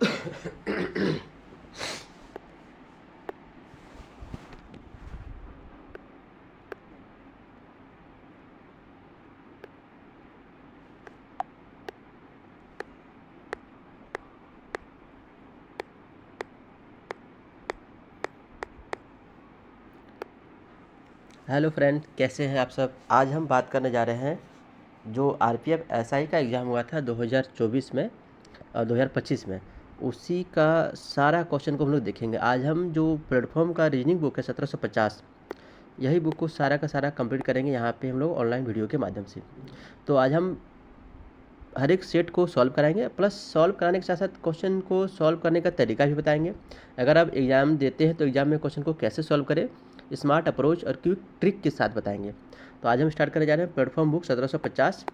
Hello friend, कैसे हैं आप सब। आज हम बात करने जा रहे हैं जो आरपीएफ एसआई का एग्ज़ाम हुआ था 2024 में और 2025 में, उसी का सारा क्वेश्चन को हम लोग देखेंगे। आज हम जो प्लेटफॉर्म का रीजनिंग बुक है 1750, यही बुक को सारा का सारा कंप्लीट करेंगे यहाँ पे हम लोग ऑनलाइन वीडियो के माध्यम से। तो आज हम हर एक सेट को सॉल्व कराएंगे, प्लस सॉल्व कराने के साथ साथ क्वेश्चन को सॉल्व करने का तरीका भी बताएंगे। अगर आप एग्ज़ाम देते हैं तो एग्ज़ाम में क्वेश्चन को कैसे सॉल्व करें, स्मार्ट अप्रोच और क्विक ट्रिक के साथ बताएंगे। तो आज हम स्टार्ट करने जा रहे हैं प्लेटफॉर्म बुक 1750।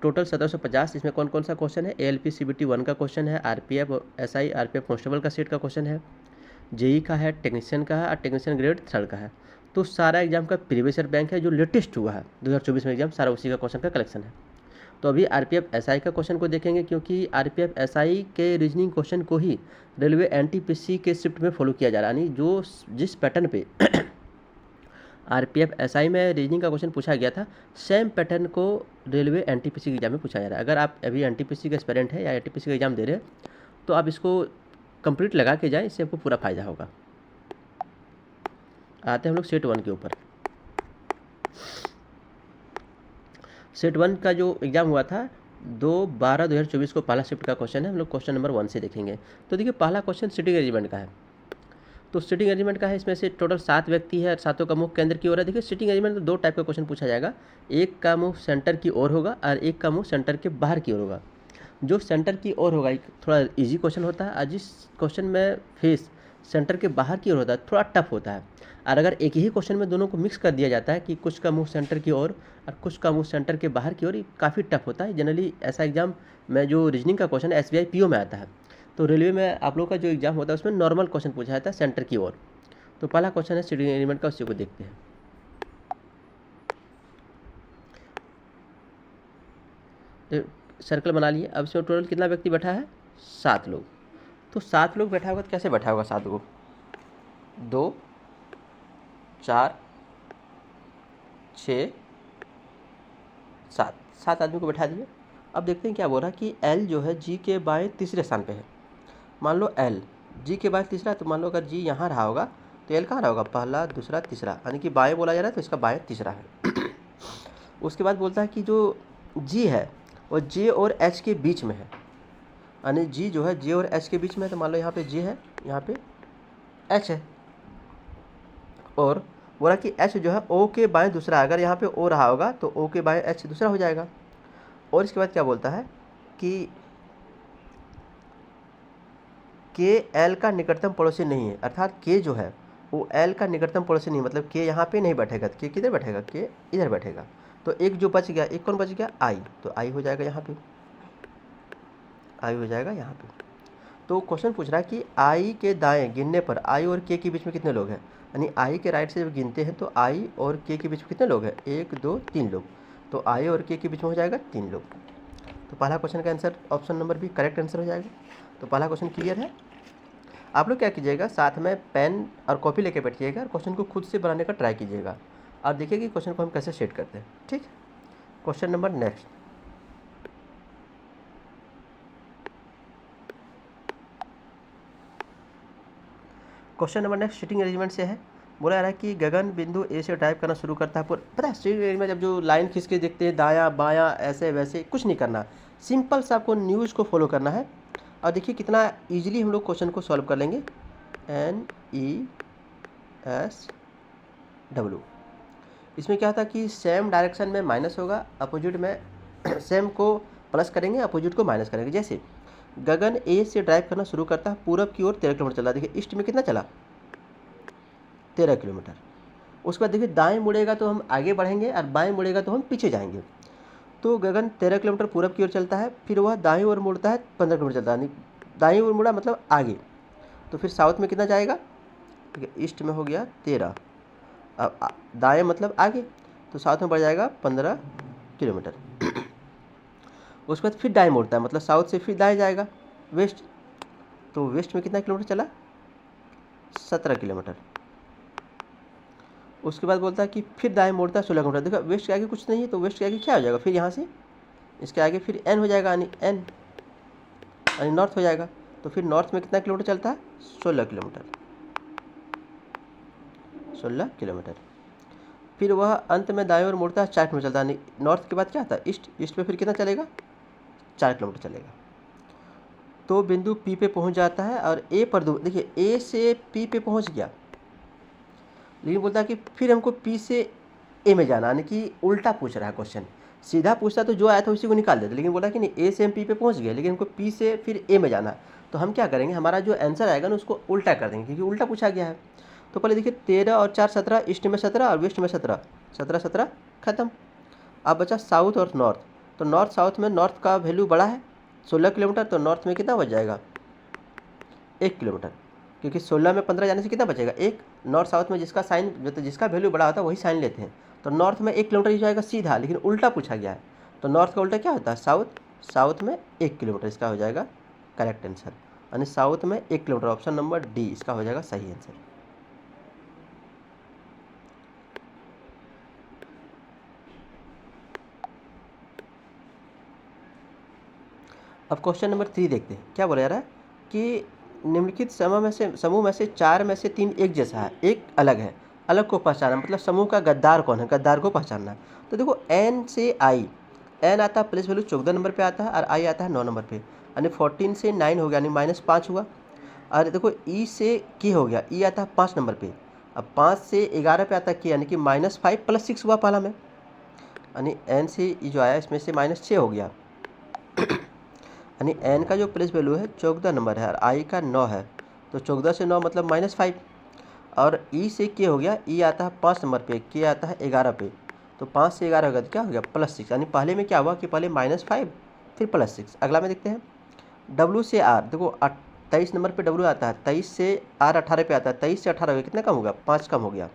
टोटल 1750। इसमें कौन कौन सा क्वेश्चन है? एएलपी सीबीटी 1 का क्वेश्चन है, आरपीएफ एसआई आरपीएफ कांस्टेबल का सेट का क्वेश्चन है, जेई का है, टेक्नीशियन का है और टेक्नीशियन ग्रेड 3 का है। तो सारा एग्जाम का प्रीवियस ईयर बैंक है जो लेटेस्ट हुआ है 2024 में एग्जाम, सारा उसी का क्वेश्चन का कलेक्शन है। तो अभी आरपीएफ एसआई का क्वेश्चन को देखेंगे, क्योंकि आरपीएफ एसआई के रीजनिंग क्वेश्चन को ही रेलवे एनटीपीसी के शिफ्ट में फॉलो किया जा रहा है, यानी जो जिस पैटर्न पे आरपीएफ एसआई में रीजनिंग का क्वेश्चन पूछा गया था, सेम पैटर्न को रेलवे एनटीपीसी के एग्जाम में पूछा जा रहा है। अगर आप अभी एनटीपीसी का एस्पिरेंट है या एनटीपीसी का एग्जाम दे रहे हैं तो आप इसको कंप्लीट लगा के जाएं, इससे आपको पूरा फायदा होगा। आते हैं हम लोग सेट 1 के ऊपर। सेट 1 का जो एग्ज़ाम हुआ था 2/12/2024 को पहला शिफ्ट का क्वेश्चन है। हम लोग क्वेश्चन नंबर 1 से देखेंगे। तो देखिए, पहला क्वेश्चन सिटिंग अरेंजमेंट का है। तो सिटिंग अरेंजमेंट का है, इसमें से टोटल 7 व्यक्ति है और सातों का मुख केंद्र की ओर है। देखिए, सिटिंग अरेंजमेंट में 2 टाइप का क्वेश्चन पूछा जाएगा। एक का मुँह सेंटर की ओर होगा और एक का मुँह सेंटर के बाहर की ओर होगा। जो सेंटर की ओर होगा एक थोड़ा इजी क्वेश्चन होता है, और जिस क्वेश्चन में फेस सेंटर के बाहर की ओर होता है थोड़ा टफ होता है। और अगर एक ही क्वेश्चन में दोनों को मिक्स कर दिया जाता है कि कुछ का मुंह सेंटर की ओर और कुछ का मुंह सेंटर के बाहर की ओर, ये काफ़ी टफ होता है। जनरली ऐसा एग्जाम में जो रीजनिंग का क्वेश्चन है एसबीआई पीओ में आता है। तो रेलवे में आप लोग का जो एग्जाम होता है उसमें नॉर्मल क्वेश्चन पूछा जाता है सेंटर की ओर। तो पहला क्वेश्चन है सिटिंग अरेंजमेंट का, उसी को देखते हैं। तो सर्कल बना लिए। अब इसमें टोटल कितना व्यक्ति बैठा है? 7 लोग। तो 7 लोग बैठा होगा तो कैसे बैठा होगा 7 लोग? 2 4 6 7 7 आदमी को बैठा दिए। अब देखते हैं क्या बोल रहा है कि एल जो है जी के बाएं तीसरे स्थान पे है। मान लो एल जी के बाएं तीसरा, तो मान लो अगर जी यहाँ रहा होगा तो एल कहाँ रहा होगा? पहला, दूसरा, तीसरा, यानी कि बाएं बोला जा रहा है तो इसका बाएं तीसरा है। उसके बाद बोलता है कि जो जी है वो जे और एच के बीच में है, यानी जी जो है जे और एच के बीच में है। तो मान लो यहाँ पे जे है, यहाँ पे एच है, और बोला कि एच जो है ओ के बाएं दूसरा है। अगर यहाँ पे ओ रहा होगा तो ओ के बाएं एच दूसरा हो जाएगा। और इसके बाद क्या बोलता है कि के एल का निकटतम पड़ोसी नहीं है, अर्थात के जो है वो एल का निकटतम पड़ोसी नहीं, मतलब के यहाँ पे नहीं बैठेगा। के किधर बैठेगा? के इधर बैठेगा। तो एक जो बच गया, एक कौन बच गया? आई। तो आई हो जाएगा यहाँ पे, आई हो जाएगा यहाँ पे। तो क्वेश्चन पूछ रहा है कि आई के दाएं गिनने पर आई और के बीच में कितने लोग हैं, यानी आई के राइट से जब गिनते हैं तो आई और के बीच में कितने लोग हैं? 1 2 3 लोग। तो आई और के बीच में हो जाएगा 3 लोग। तो पहला क्वेश्चन का answer option number B correct answer हो जाएगा। तो पहला क्वेश्चन क्लियर है। आप लोग क्या कीजिएगा, साथ में पेन और कॉपी लेके बैठिएगा और क्वेश्चन को खुद से बनाने का ट्राई कीजिएगा और देखिए कि क्वेश्चन को हम कैसे सेट करते हैं। ठीक, question number next. Question number next sitting arrangement से है। बोला जा रहा है कि गगन बिंदु ए से ड्राइव करना शुरू करता है। पता है सिटिंग अरेंजमेंट जब जो लाइन खींच के देखते हैं दायां बायां ऐसे वैसे कुछ नहीं करना, सिंपल सा आपको न्यूज़ को फॉलो करना है। और देखिए कितना ईजिली हम लोग क्वेश्चन को सॉल्व कर लेंगे। NESW, इसमें क्या था कि सेम डायरेक्शन में माइनस होगा, अपोजिट में सेम को प्लस करेंगे, अपोजिट को माइनस करेंगे। जैसे गगन ए से ड्राइव करना शुरू करता है, पूरब की ओर 13 किलोमीटर चला। देखिए ईस्ट में कितना चला? 13 किलोमीटर। उसके बाद देखिए दाएं मुड़ेगा तो हम आगे बढ़ेंगे और बाएं मुड़ेगा तो हम पीछे जाएंगे। तो गगन 13 किलोमीटर पूरब की ओर चलता है, फिर वह दाएं ओर मुड़ता है 15 किलोमीटर चलता है, दाएं ओर मुड़ा मतलब आगे। तो फिर साउथ में कितना जाएगा? ठीक है, ईस्ट में हो गया 13, अब दाएं मतलब आगे, तो साउथ में बढ़ जाएगा 15 किलोमीटर। उसके बाद फिर दाएं मुड़ता है, मतलब साउथ से फिर दाएं जाएगा वेस्ट, तो वेस्ट में कितना किलोमीटर चला, 17 किलोमीटर। उसके बाद बोलता है कि फिर दाएं मोड़ता है 16 किलोमीटर। देखो वेस्ट के आगे कुछ नहीं है, तो वेस्ट के आगे क्या हो जाएगा, फिर यहाँ से इसके आगे फिर एन हो जाएगा, यानी एन यानी नॉर्थ हो जाएगा। तो फिर नॉर्थ में कितना किलोमीटर चलता है, 16 किलोमीटर, 16 किलोमीटर। फिर वह अंत में दाएं ओर मुड़ता है, 4 किलोमीटर चलता है, यानी नॉर्थ के बाद क्या आता है, ईस्ट। ईस्ट पे फिर कितना चलेगा, 4 किलोमीटर चलेगा। तो बिंदु पी पे पहुंच जाता है और ए पर दो, देखिए ए से पी पे पहुंच गया, लेकिन बोलता है कि फिर हमको पी से ए में जाना, यानी कि उल्टा पूछ रहा है क्वेश्चन। सीधा पूछता तो जो आया था उसी को निकाल देते, लेकिन बोला कि नहीं ए से हम पी पे पहुंच गए, लेकिन हमको पी से फिर ए में जाना है। तो हम क्या करेंगे, हमारा जो आंसर आएगा ना उसको उल्टा कर देंगे, क्योंकि उल्टा पूछा गया है। तो पहले देखिए 13 और 4 17, ईस्ट में 17 और वेस्ट में 17, 17 17 खत्म। अब बचा साउथ और नॉर्थ। तो नॉर्थ साउथ में नॉर्थ का वैल्यू बड़ा है 16 किलोमीटर, तो नॉर्थ में कितना बच जाएगा, 1 किलोमीटर, क्योंकि 16 में 15 जाने से कितना बचेगा, 1। नॉर्थ साउथ में जिसका साइन तो जिसका वैल्यू बड़ा होता है वही साइन लेते हैं। तो नॉर्थ में 1 किलोमीटर ही जाएगा सीधा, लेकिन उल्टा पूछा गया है। तो नॉर्थ का उल्टा क्या होता है, साउथ। साउथ में 1 किलोमीटर, इसका हो जाएगा करेक्ट आंसर, यानी साउथ में 1 किलोमीटर, ऑप्शन नंबर डी इसका हो जाएगा सही आंसर। अब क्वेश्चन नंबर 3 देखते हैं, क्या बोला जा रहा है कि निम्नलिखित समूह में से 4 में से 3 एक जैसा है, एक अलग है। अलग को पहचाना, मतलब समूह का गद्दार कौन है, गद्दार को पहचानना। तो देखो एन से आई, एन आता है प्लेस वैल्यू 14 नंबर पे आता है और आई आता है 9 नंबर पे, यानी 14 से 9 हो गया, यानी -5 हुआ। और देखो ई से के हो गया, ई आता है 5 नंबर पे। अब 5 से 11 पे आता है के, यानी कि -5 + 6 हुआ पहला में, यानी एन से ई जो आया इसमें से -6 हो गया, यानी एन का जो प्लेस वैल्यू है 14 नंबर है और आई का 9 है। तो 14 से 9 मतलब -5। और ई से के हो गया, ई आता है 5 नंबर पे, के आता है 11 पे। तो 5 से 11 होगा तो क्या हो गया, +6, यानी पहले में क्या हुआ कि पहले -5 फिर +6। अगला में देखते हैं डब्ल्यू से आर। देखो 23 नंबर पे डब्ल्यू आता है, 23 से आर 18 पे आता है, 23 से 18 हो गया, कितना कम हो गया, 5 कम हो गया।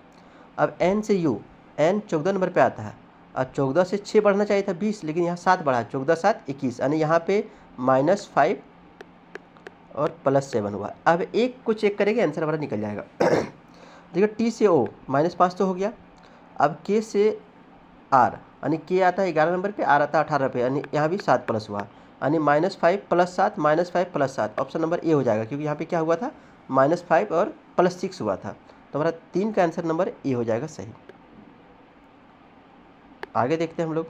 अब एन से यू, एन 14 नंबर पे आता है और 14 से 6 बढ़ना चाहिए था 20, लेकिन यहाँ 7 बढ़ा, 14 7 21, यानी यहाँ पे -5 और +7 हुआ। अब एक को चेक करेंगे, आंसर हमारा निकल जाएगा। देखिए टी से ओ -5 तो हो गया। अब के से आर, यानी के आता है 11 नंबर पे, आर आता है 18 पे, यानी यहाँ भी 7 प्लस हुआ, यानी -5 + 7, -5 + 7, ऑप्शन नंबर ए हो जाएगा, क्योंकि यहाँ पे क्या हुआ था, -5 और +6 हुआ था। तो हमारा 3 का आंसर नंबर ए हो जाएगा सही। आगे देखते हैं हम लोग।